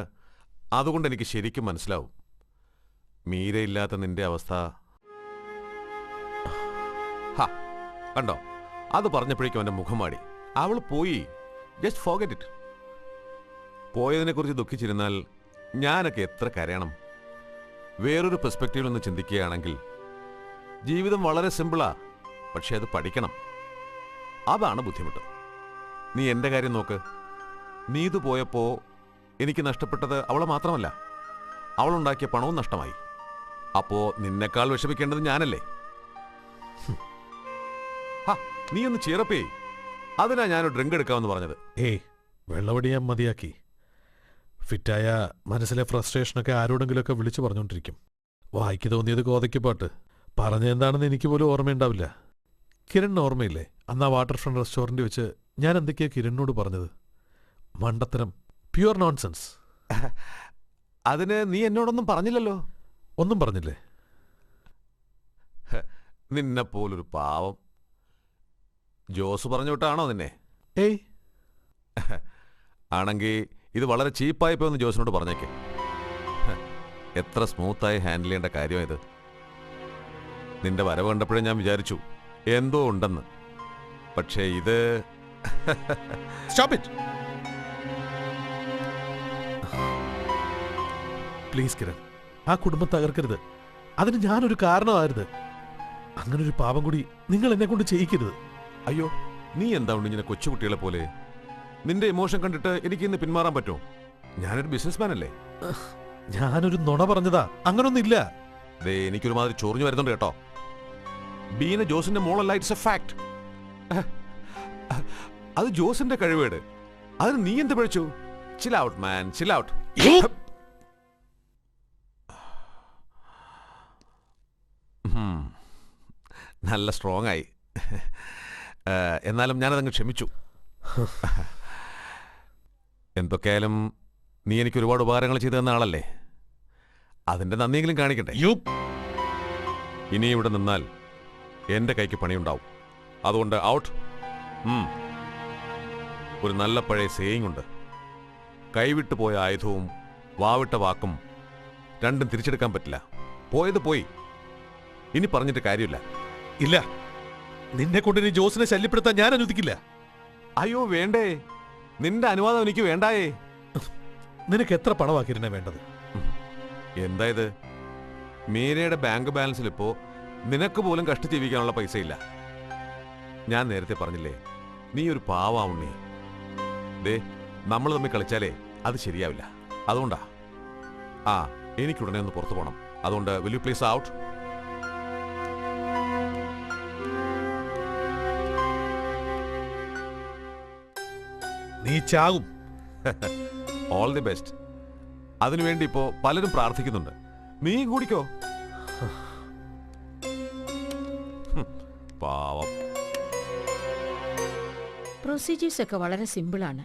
അതുകൊണ്ട് എനിക്ക് ശരിക്കും മനസ്സിലാവും. മീരയില്ലാത്ത നിന്റെ അവസ്ഥ. ഹാ, കണ്ടോ, അത് പറഞ്ഞപ്പോഴേക്കും അവൻ്റെ മുഖം മാടി. അവൾ പോയി, ജസ്റ്റ് ഫോർഗെറ്റ് ഇറ്റ്. പോയതിനെക്കുറിച്ച് ദുഃഖിച്ചിരുന്നാൽ ഞാനൊക്കെ എത്ര കരയണം. വേറൊരു പെർസ്പെക്റ്റീവിൽ നിന്ന് ചിന്തിക്കുകയാണെങ്കിൽ ജീവിതം വളരെ സിമ്പിളാ, പക്ഷെ അത് പഠിക്കണം. അതാണ് ബുദ്ധിമുട്ട്. നീ എൻ്റെ കാര്യം നോക്ക്. നീതു പോയപ്പോൾ എനിക്ക് നഷ്ടപ്പെട്ടത് അവളെ മാത്രമല്ല, അവളുണ്ടാക്കിയ പണവും നഷ്ടമായി. അപ്പോ നിന്നെക്കാൾ വിഷമിക്കേണ്ടത് ഞാനല്ലേ? നീ ഒന്ന് ചീറപ്പേ. അതിനാ ഞാനൊരു ഡ്രിങ്ക് എടുക്കാമെന്ന് പറഞ്ഞത്. ഏയ്, വെള്ളവടി ഞാൻ മതിയാക്കി. ഫിറ്റായ മനസ്സിലെ ഫ്രസ്ട്രേഷനൊക്കെ ആരോടെങ്കിലുമൊക്കെ വിളിച്ചു പറഞ്ഞുകൊണ്ടിരിക്കും. വായിക്ക് തോന്നിയത് കോതയ്ക്ക് പാട്ട് പറഞ്ഞെന്താണെന്ന് എനിക്ക് പോലും ഓർമ്മയുണ്ടാവില്ല. കിരണിന് ഓർമ്മയില്ലേ, അന്ന് ആ വാട്ടർ ഫ്രണ്ട് റെസ്റ്റോറൻറ്റ് വെച്ച് ഞാൻ എന്തൊക്കെയാ കിരണിനോട് പറഞ്ഞത്? മണ്ടത്തരം, പ്യുവർ നോൺസെൻസ്. അതിന് നീ എന്നോടൊന്നും പറഞ്ഞില്ലല്ലോ. ഒന്നും പറഞ്ഞില്ലേ? നിന്നെപ്പോലൊരു പാവം. ജോസ് പറഞ്ഞു വിട്ടാണോ നിന്നെ? ഏയ്, ആണെങ്കിൽ ഇത് വളരെ ചീപ്പായി പോയെന്ന് ജോസിനോട് പറഞ്ഞേക്കെ. എത്ര സ്മൂത്തായി ഹാൻഡിൽ ചെയ്യേണ്ട കാര്യം ഇത്. നിന്റെ വരവ് കണ്ടപ്പോഴേ ഞാൻ വിചാരിച്ചു എന്തോ ഉണ്ടെന്ന്. പക്ഷേ ഇത് സ്റ്റോപ്പ് ഇറ്റ് പ്ലീസ് കിരൺ. ആ കുടുംബം തകർക്കരുത്. അതിന് ഞാനൊരു കാരണമായിരുന്നു. അങ്ങനൊരു പാപം കൂടി നിങ്ങൾ എന്നെ കൊണ്ട് ചെയ്യിക്കരുത്. അയ്യോ, നീ എന്താ ഉണ്ട് ഇങ്ങനെ കൊച്ചുകുട്ടികളെ പോലെ? നിന്റെ ഇമോഷൻ കണ്ടിട്ട് എനിക്ക് ഇന്ന് പിന്മാറാൻ പറ്റുമോ? ഞാനൊരു ബിസിനസ്മാൻ അല്ലേ? ഞാനൊരു നുണ പറഞ്ഞതാ, അങ്ങനൊന്നില്ല. ദേ, എനിക്കൊരുമാതിരി ചൊറിഞ്ഞു വരുന്നുണ്ട് കേട്ടോ. ബീന ജോസിന്റെ മോളല്ല, ഇറ്റ്സ് എ ഫാക്ട്. അത് ജോസിന്റെ കഴിവേട്. അതിന് നീ എന്ത് പഴിച്ചു? ചിൽ ഔട്ട് മാൻ, ചിൽ ഔട്ട്. നല്ല സ്ട്രോങ് ആയി. എന്നാലും ഞാനതങ്ങ് ക്ഷമിച്ചു. എന്തൊക്കെയായാലും നീ എനിക്ക് ഒരുപാട് ഉപകാരങ്ങൾ ചെയ്തു തന്ന ആളല്ലേ. അതിന്റെ നന്ദിയെങ്കിലും കാണിക്കട്ടെ. ഇനി ഇവിടെ നിന്നാൽ എന്റെ കൈക്ക് പണിയുണ്ടാവും. അതുകൊണ്ട് ഔട്ട്. ഒരു നല്ല പഴയ സേയിങ് ഉണ്ട്, കൈവിട്ടു പോയ ആയുധവും വാവിട്ട വാക്കും രണ്ടും തിരിച്ചെടുക്കാൻ പറ്റില്ല. പോയത് പോയി, ഇനി പറഞ്ഞിട്ട് കാര്യമില്ല. ഇല്ല, നിന്നെ കൊണ്ട് ഇനി ജോസിനെ ശല്യപ്പെടുത്താൻ ഞാൻ അനുവദിക്കില്ല. അയ്യോ വേണ്ടേ, നിന്റെ അനുവാദം എനിക്ക് വേണ്ടായേ. നിനക്ക് എത്ര പണമാക്കിയിരുന്നേ വേണ്ടത്? എന്തായത്? മീരയുടെ ബാങ്ക് ബാലൻസിൽ ഇപ്പോ നിനക്ക് പോലും കഷ്ടിജീവിക്കാനുള്ള പൈസ ഇല്ല. ഞാൻ നേരത്തെ പറഞ്ഞില്ലേ, നീ ഒരു പാവാവുണ്ണി. ദേ, നമ്മൾ തമ്മിൽ കളിച്ചാലേ അത് ശരിയാവില്ല. അതുകൊണ്ടാ. എനിക്കുടനെ ഒന്ന് പുറത്തു പോകണം. അതുകൊണ്ട് വിൽ യു പ്ലീസ് ഔട്ട്? നീ ചാകും. All the best. അതിനുവേണ്ടി ഇപ്പോ പലരും പ്രാർത്ഥിക്കുന്നുണ്ട്. നീ കൂടിക്കോ. പാവം. പ്രൊസീജിയേഴ്സ് ഒക്കെ വളരെ സിമ്പിളാണ്.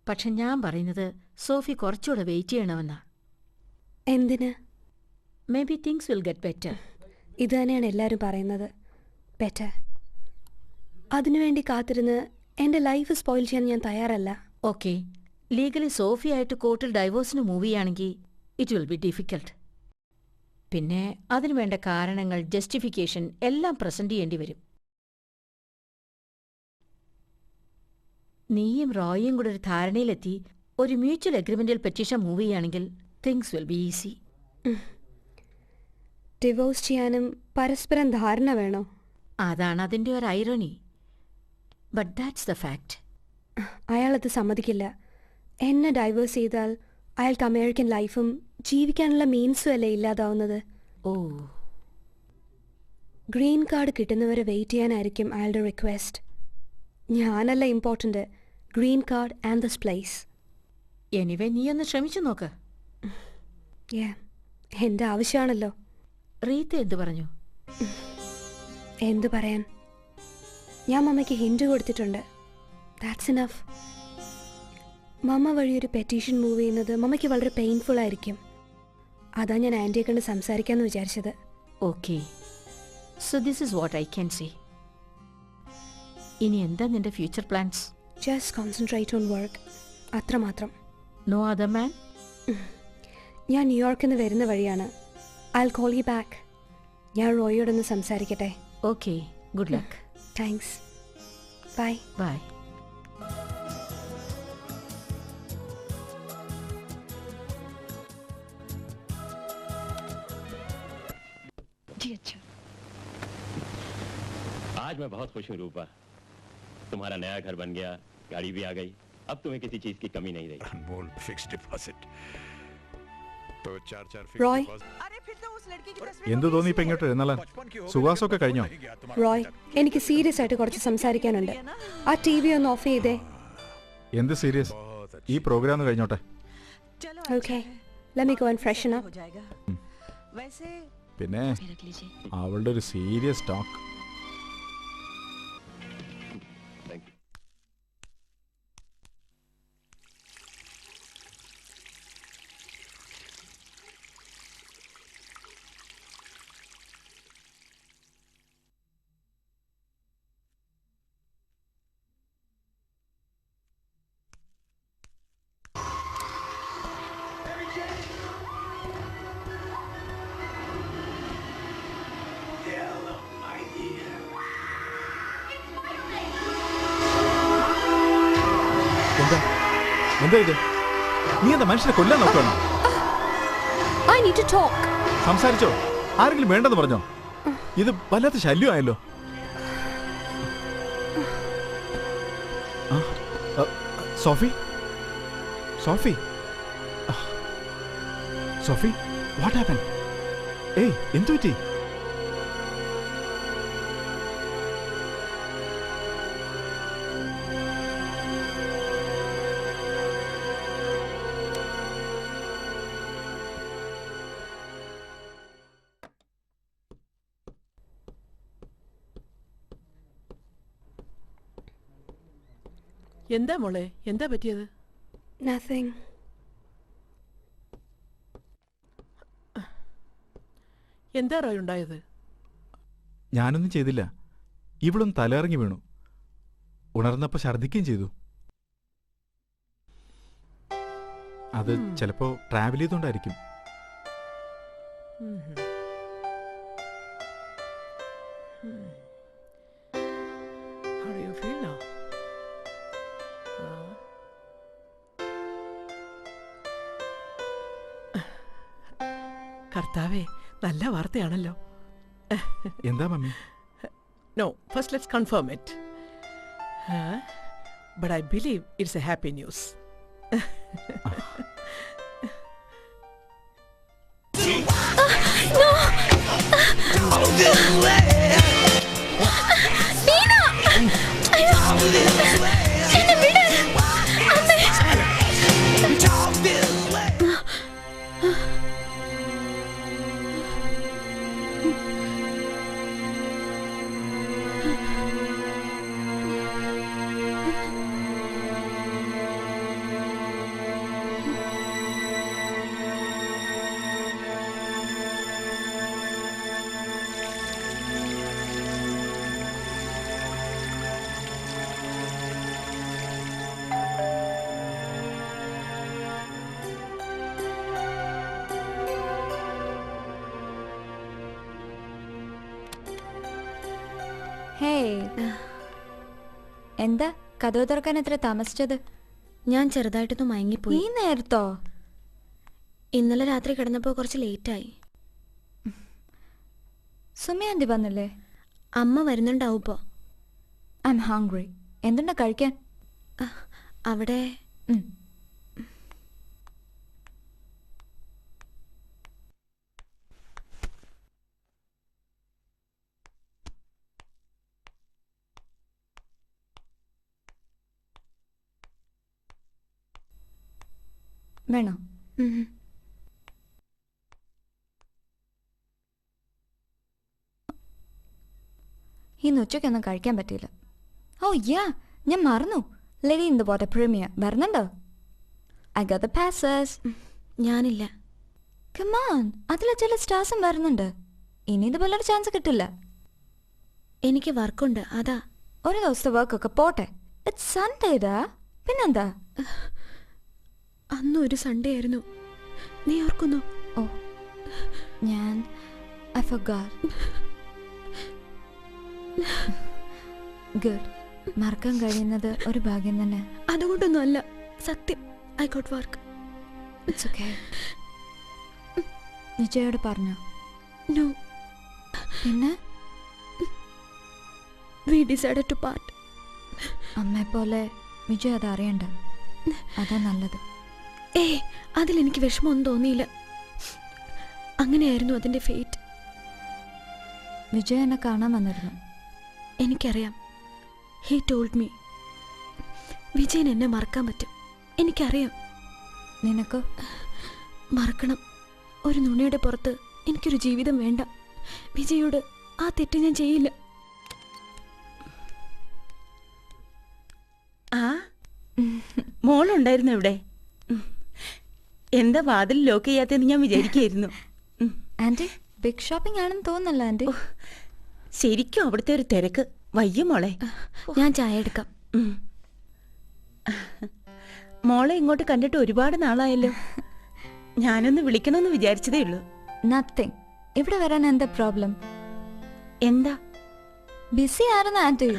പക്ഷെ ഞാൻ പറയുന്നത് സോഫി കുറച്ചുകൂടെ വെയിറ്റ് ചെയ്യണമെന്നാ. എന്തിന്? May be things will get better. ഇത് തന്നെയാണ് എല്ലാവരും പറയുന്നത്, ബെറ്റർ. അതിനുവേണ്ടി കാത്തിരുന്ന് എൻ്റെ ലൈഫ് സ്പോയിൽ ചെയ്യാൻ ഞാൻ തയ്യാറല്ല. ഓക്കെ, ലീഗലി സോഫിയായിട്ട് കോർട്ടിൽ ഡൈവോഴ്സിന് മൂവ് ചെയ്യുകയാണെങ്കിൽ ഇറ്റ് വിൽ ബി ഡിഫിക്കൽട്ട്. പിന്നെ അതിനു വേണ്ട കാരണങ്ങൾ, ജസ്റ്റിഫിക്കേഷൻ എല്ലാം പ്രസന്റ് ചെയ്യേണ്ടി വരും. നീയും റോയും കൂടെ ഒരു ധാരണയിലെത്തി ഒരു മ്യൂച്വൽ അഗ്രിമെന്റിൽ പെറ്റീഷൻ മൂവ് ചെയ്യുകയാണെങ്കിൽ things will be easy. Divorce ചെയ്യാനും പരസ്പരം ധാരണ വേണോ? അതാണ് അതിൻ്റെ ഒരു irony. But that's the fact. അയാളത് സമ്മതിക്കില്ല. എന്നെ ഡൈവേഴ്സ് ചെയ്താൽ അയാൾക്ക് അമേരിക്കൻ ലൈഫും ജീവിക്കാനുള്ള മീൻസും അല്ലേ ഇല്ലാതാവുന്നത്. ഓ, ഗ്രീൻ കാർഡ് കിട്ടുന്നവരെ വെയിറ്റ് ചെയ്യാനായിരിക്കും അയാളുടെ റിക്വസ്റ്റ്. ഞാനല്ല important, green card and this place. Anyway നീ ഒന്ന് ശ്രമിച്ചു നോക്ക്. എൻ്റെ ആവശ്യമാണല്ലോ. റീത്ത എന്തു പറഞ്ഞു? എന്തു പറയാൻ, ഞാൻ മമ്മയ്ക്ക് ഹിൻഡ് കൊടുത്തിട്ടുണ്ട്. That's enough. മമ്മ വഴി ഒരു പെറ്റീഷൻ മൂവ് ചെയ്യുന്നത് മമ്മയ്ക്ക് വളരെ പെയിൻഫുൾ ആയിരിക്കും. അതാ ഞാൻ ആൻറ്റിയെ കണ്ട് സംസാരിക്കാമെന്ന് വിചാരിച്ചത്. Okay, so this is what I can say. ഇനി എന്താ നിന്റെ future plans? Just concentrate on work, അത്രമാത്രം. No other man? ഞാൻ ന്യൂയോർക്കിൽ നിന്ന് വരുന്ന വഴിയാണ്. I will call you back. ഞാൻ റോയിയോടൊന്ന് സംസാരിക്കട്ടെ. Okay, good luck. Thanks. Bye. Bye. आज मैं बहुत खुश हूँ रूपा. तुम्हारा नया घर बन गया, गाड़ी भी आ गई. अब तुम्हें किसी चीज की कमी नहीं रही. अनमोल फिक्स्ड डिपॉजिट. तो 4 റോയ്, എന്തു തോന്നി ഇപ്പൊ ഇങ്ങോട്ട് എഴുന്നള്ളാൻ? സുവാസമൊക്കെ കഴിഞ്ഞോ? റോയ്, എനിക്ക് സീരിയസ് ആയിട്ട് കുറച്ച് സംസാരിക്കാനുണ്ട്. ആ ടി വി ഒന്ന് ഓഫ് ചെയ്തേ. എന്ത് സീരിയസ്? ഈ പ്രോഗ്രാം കഴിഞ്ഞോട്ടെ. Okay, let me go and freshen up. പിന്നെ അവളുടെ ഒരു സീരിയസ് ടോക്ക്. എന്താ ഇത്? നീ എന്താ മനുഷ്യനെ കൊല്ലാൻ നോക്കണം? I need to talk. സംസാരിച്ചോ? ആരെങ്കിലും വേണ്ടെന്ന് പറഞ്ഞോ? ഇത് വല്ലാത്ത ശല്യമായല്ലോ. Sophie, Sophie, Sophie, what happen? ഏയ്, എന്തു പറ്റി? എന്താ മോളെ, എന്താ പറ്റിയത്? Nothing. എന്താ റോയ് ഉണ്ടായത്? ഞാനൊന്നും ചെയ്തില്ല. ഇവളൊന്ന് തലയിറങ്ങി വീണു. ഉണർന്നപ്പോൾ ഛർദ്ദിക്കുകയും ചെയ്തു. അത് ചിലപ്പോ ട്രാവൽ ചെയ്തോണ്ടായിരിക്കും. How do you feel now? കർത്താവേ, നല്ല വാർത്തയാണല്ലോ. എന്താ mummy? No, first let's confirm it. But I believe it's a happy news. എന്താ കഥവ് തുറക്കാൻ എത്ര താമസിച്ചത്? ഞാൻ ചെറുതായിട്ടൊന്ന് മയങ്ങിപ്പോയി. ഈ നേരത്തോ? ഇന്നലെ രാത്രി കിടന്നപ്പോൾ കുറച്ച് ലേറ്റായി. സുമയാന്തി വന്നില്ലേ? അമ്മ വരുന്നുണ്ടാവും ഇപ്പോൾ. I M hungry. എന്തുണ്ടാ കഴിക്കാൻ? അവിടെ വേണോ? ഇന്ന് ഉച്ചയ്ക്കൊന്നും കഴിക്കാൻ പറ്റിയില്ല. ഓ യാ, ഞാൻ മറന്നു. Lady in the water premiere വരുന്നുണ്ടോ? I got the passes. ഞാനില്ല. കം ഓൺ, അതിലെ ചില സ്റ്റാർസും വരുന്നുണ്ട്. ഇനി ഇതുപോലൊരു ചാൻസ് കിട്ടില്ല. എനിക്ക് വർക്കുണ്ട്, അതാ. ഒരു ദിവസത്തെ വർക്കൊക്കെ പോട്ടെ. ഇറ്റ്സ് സൺഡേടാ. പിന്നെന്താ? അന്നൊരു സൺഡേ ആയിരുന്നു. നീ ഓർക്കുന്നു? ഓ, ഞാൻ I forgot. Good. മറക്കാൻ കഴിയുന്നത് ഒരു ഭാഗ്യം തന്നെ. അതുകൊണ്ടൊന്നും അല്ല, സത്യം. I got work. It's okay. വിജയോട് പറഞ്ഞോ? No. പിന്നെ We decided to part. അമ്മയെ പോലെ വിജയ് അത് അറിയണ്ട. അതാ നല്ലത്. അതിലെനിക്ക് വിഷമമൊന്നും തോന്നിയില്ല. അങ്ങനെയായിരുന്നു അതിൻ്റെ ഫേറ്റ്. വിജയ് എന്നെ കാണാൻ വന്നിരുന്നു. എനിക്കറിയാം. He told me. വിജയൻ എന്നെ മറക്കാൻ പറ്റും. എനിക്കറിയാം. നിനക്ക് മറക്കണം. ഒരു നുണയുടെ പുറത്ത് എനിക്കൊരു ജീവിതം വേണ്ട. വിജയോട് ആ തെറ്റ് ഞാൻ ചെയ്യില്ല. ആ, മോളുണ്ടായിരുന്നു ഇവിടെ. എന്താ വാതിൽ ലോക്ക് ചെയ്യാത്തെന്ന് ഞാൻ വിചാരിക്കായിരുന്നു. ആന്റി, ബിഗ് ഷോപ്പിംഗ് ആണെന്ന് തോന്നല്ല ആന്റി. ശരിക്കും അവിടുത്തെ ഒരു തിരക്ക്. വയ്യ മോളെ. ഞാൻ ചായ എടുക്കാം. മോളെ ഇങ്ങോട്ട് കണ്ടിട്ട് ഒരുപാട് നാളായല്ലോ. ഞാനൊന്ന് വിളിക്കണമെന്ന് വിചാരിച്ചതേ ഉള്ളൂ. നത്തിങ്. ഇവിടെ വരാൻ എന്താ പ്രോബ്ലം? എന്താ? ബിസി ആയിരുന്നു ആന്റി.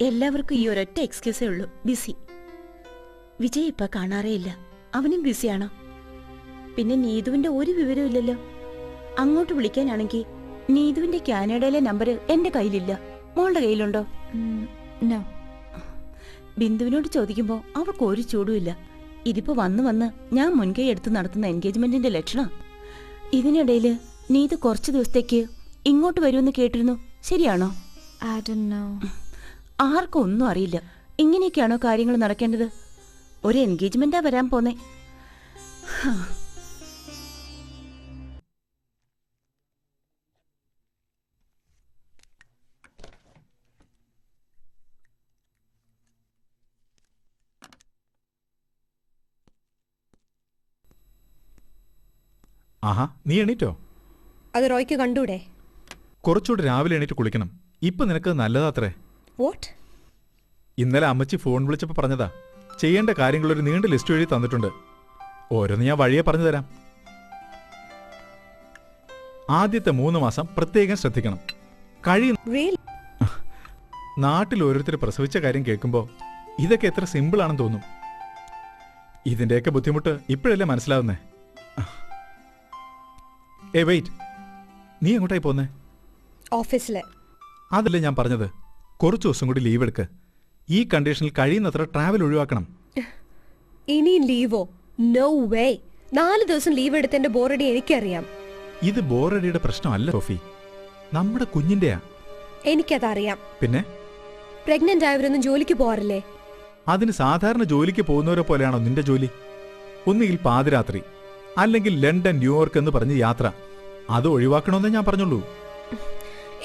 എല്ലാവർക്കും ഈ ഒരൊറ്റ എക്സ്ക്യൂസേ ഉള്ളൂ, ബിസി. വിജയ് ഇപ്പൊ കാണാറേ ഇല്ല. അവനും ബിസിയാണോ? പിന്നെ നീതുവിന്റെ ഒരു വിവരവും ഇല്ലല്ലോ. അങ്ങോട്ട് വിളിക്കാനാണെങ്കിൽ നീതുവിന്റെ കാനഡയിലെ നമ്പർ എന്റെ കയ്യിലില്ല. മോളുടെ കയ്യിലുണ്ടോ? നോ. ബിന്ദുവിനോട് ചോദിക്കുമ്പോ അവൾക്ക് ഒരു ചൂടുമില്ല. ഇതിപ്പോ വന്ന് ഞാൻ മുൻകൈ എടുത്ത് നടത്തുന്ന എൻഗേജ്മെന്റിന്റെ ലക്ഷണം. ഇതിനിടയില് നീതു കുറച്ചു ദിവസത്തേക്ക് ഇങ്ങോട്ട് വരുമെന്ന് കേട്ടിരുന്നു. ശരിയാണോ? I don't know. ആർക്കും ഒന്നും അറിയില്ല. ഇങ്ങനെയൊക്കെയാണോ കാര്യങ്ങൾ നടക്കേണ്ടത്? ഒരു എൻഗേജ്മെന്റാ വരാൻ പോന്നേ. ആഹാ, നീ എണീറ്റോ? അത് റോയ്ക്ക് കണ്ടൂടെ? കുറച്ചുകൂടി രാവിലെ എണീറ്റ് കുളിക്കണം. ഇപ്പൊ നിനക്ക് നല്ലതാത്രേ. വാട്ട്? ഇന്നലെ അമ്മച്ചി ഫോൺ വിളിച്ചപ്പോൾ പറഞ്ഞതാ, ചെയ്യേണ്ട കാര്യങ്ങളൊരു നീണ്ട ലിസ്റ്റ് എഴുതി തന്നിട്ടുണ്ട്. ഓരോന്ന് ഞാൻ വഴിയെ പറഞ്ഞു തരാം. ആദ്യത്തെ 3 മാസം പ്രത്യേകം ശ്രദ്ധിക്കണം. നാട്ടിൽ ഓരോരുത്തർ പ്രസവിച്ച കാര്യം കേൾക്കുമ്പോൾ ഇതൊക്കെ എത്ര സിമ്പിൾ ആണെന്ന് തോന്നും. ഇതിന്റെയൊക്കെ ബുദ്ധിമുട്ട് ഇപ്പോഴല്ലേ മനസ്സിലാവുന്നേ. വെയിറ്റ്, നീ എങ്ങോട്ടായി പോന്നേ? ഓഫീസില്. അതല്ലേ ഞാൻ പറഞ്ഞത്, കുറച്ചു ദിവസം കൂടി ലീവ് എടുക്ക്. ഈ കണ്ടീഷനിൽ കഴിയുന്നത്ര ട്രാവൽ ഒഴിവാക്കണം. ഇനി ലീവോ? No way. 4 ദിവസം ലീവ് എടുത്തതിന്റെ ബോറടി എനിക്കറിയാം. ഇത് ബോറടിയുടെ പ്രശ്നമല്ല സോഫി, നമ്മുടെ കുഞ്ഞിന്റെയാ. എനിക്കതറിയാം. പിന്നെ പ്രഗ്നന്റ് ആയവരൊന്നും ജോലിക്ക് പോവാറില്ലേ? അതിന് സാധാരണ ജോലിക്ക് പോകുന്നവരെ പോലെയാണോ നിന്റെ ജോലി? ഒന്നുകിൽ പാതിരാത്രി, അല്ലെങ്കിൽ ലണ്ടൻ, ന്യൂയോർക്ക് എന്ന് പറഞ്ഞ് യാത്ര. അത് ഒഴിവാക്കണമെന്നേ ഞാൻ പറഞ്ഞുള്ളൂ.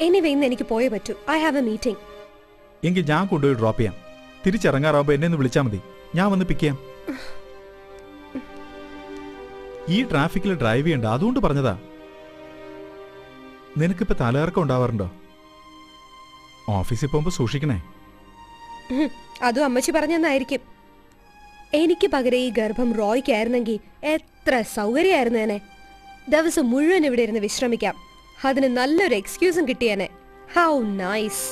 എനിവേ, ഇന്ന് എനിക്ക് പോയേ പറ്റൂ. I have A meeting. എങ്കിൽ ഞാൻ കൊണ്ടുപോയി ഡ്രോപ്പ് ചെയ്യാം. തിരിച്ചിറങ്ങാറാവുമ്പോ എന്നെ ഒന്ന് വിളിച്ചാൽ മതി, ഞാൻ വന്ന് പിക്ക് ചെയ്യാം. ഈ ട്രാഫിക്കിൽ ഡ്രൈവ് ചെയ്യണ്ട, അതുകൊണ്ട് പറഞ്ഞതാ. നിനക്കിപ്പോ തലകറക്കം ഉണ്ടാവാറുണ്ടോ? ഓഫീസിൽ പോകുമ്പോ സൂക്ഷിക്കണേ. അതും അമ്മച്ചി പറഞ്ഞെന്നായിരിക്കും. എനിക്ക് പകരം ഈ ഗർഭം റോയ്ക്കായിരുന്നെങ്കിൽ എത്ര സൗകര്യമായിരുന്നേനെ. ദിവസം മുഴുവൻ ഇവിടെ ഇരുന്ന് വിശ്രമിക്കാം. അതിന് നല്ലൊരു എക്സ്ക്യൂസും കിട്ടിയേനെ. How nice.